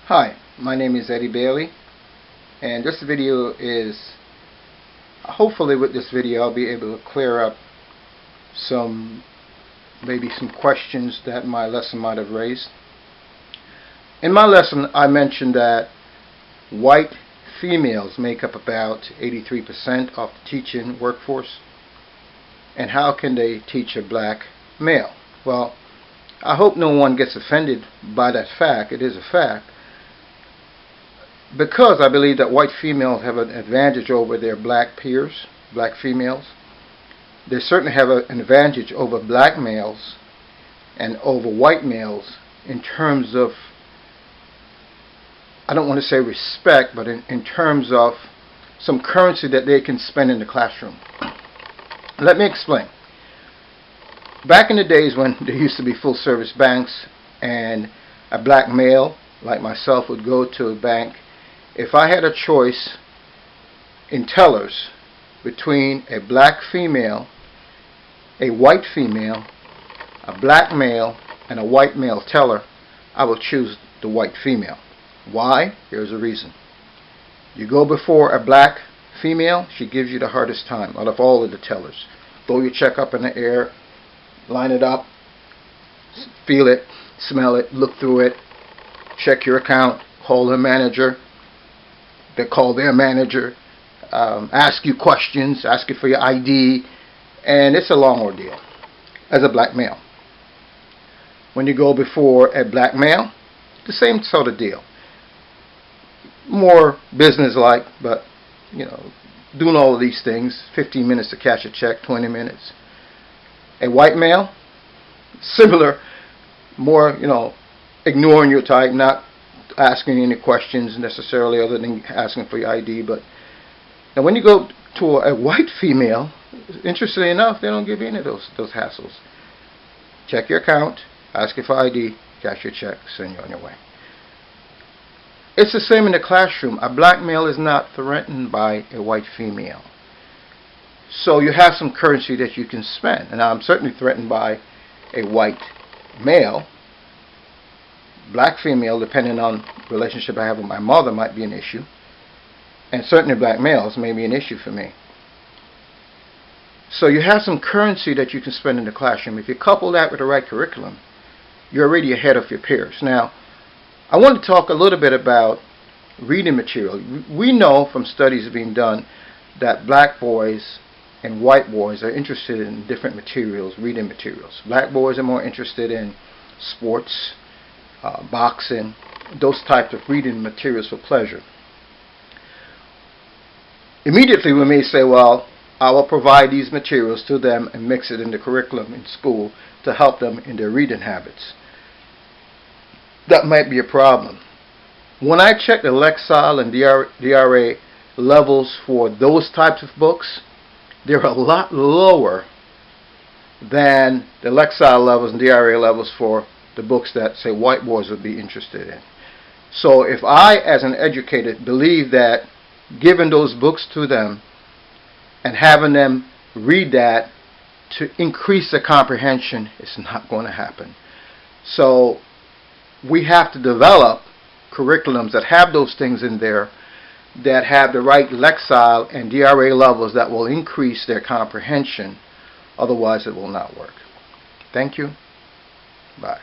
Hi, my name is Eddie Bailey, and this video is, hopefully with this video I'll be able to clear up maybe some questions that my lesson might have raised. In my lesson I mentioned that white females make up about 83% of the teaching workforce, and how can they teach a black male? Well, I hope no one gets offended by that fact. It is a fact. Because I believe that white females have an advantage over their black peers, black females. They certainly have an advantage over black males and over white males in terms of, I don't want to say respect, but in terms of some currency that they can spend in the classroom. Let me explain. Back in the days when there used to be full service banks and a black male like myself would go to a bank, if I had a choice in tellers between a black female, a white female, a black male, and a white male teller, I will choose the white female. Why? Here's the reason. You go before a black female, she gives you the hardest time out of all of the tellers. Throw your check up in the air, line it up, feel it, smell it, look through it, check your account, call the manager. They call their manager, ask you questions, ask you for your ID, and it's a long ordeal as a black male. When you go before a black male, the same sort of deal. More business-like, but doing all of these things, 15 minutes to cash a check, 20 minutes. A white male, similar, more, ignoring your type, not asking any questions necessarily other than asking for your ID. But now when you go to a white female, interestingly enough, they don't give you any of those hassles. Check your account, ask you for ID, cash your check, send you on your way. It's the same in the classroom. A black male is not threatened by a white female. So you have some currency that you can spend. And I'm certainly threatened by a white male. Black female, depending on the relationship I have with my mother, might be an issue. And certainly black males may be an issue for me. So you have some currency that you can spend in the classroom. If you couple that with the right curriculum, you're already ahead of your peers. Now, I want to talk a little bit about reading material. We know from studies being done that black boys and white boys are interested in different materials, reading materials. Black boys are more interested in sports, boxing, those types of reading materials for pleasure. Immediately we may say, well, I will provide these materials to them and mix it in the curriculum in school to help them in their reading habits. That might be a problem. When I check the Lexile and DRA levels for those types of books, they're a lot lower than the Lexile levels and DRA levels for the books that, say, white boys would be interested in. So if I, as an educator, believe that giving those books to them and having them read that to increase their comprehension, it's not going to happen. So we have to develop curriculums that have those things in there, that have the right Lexile and DRA levels that will increase their comprehension. Otherwise, it will not work. Thank you. Bye.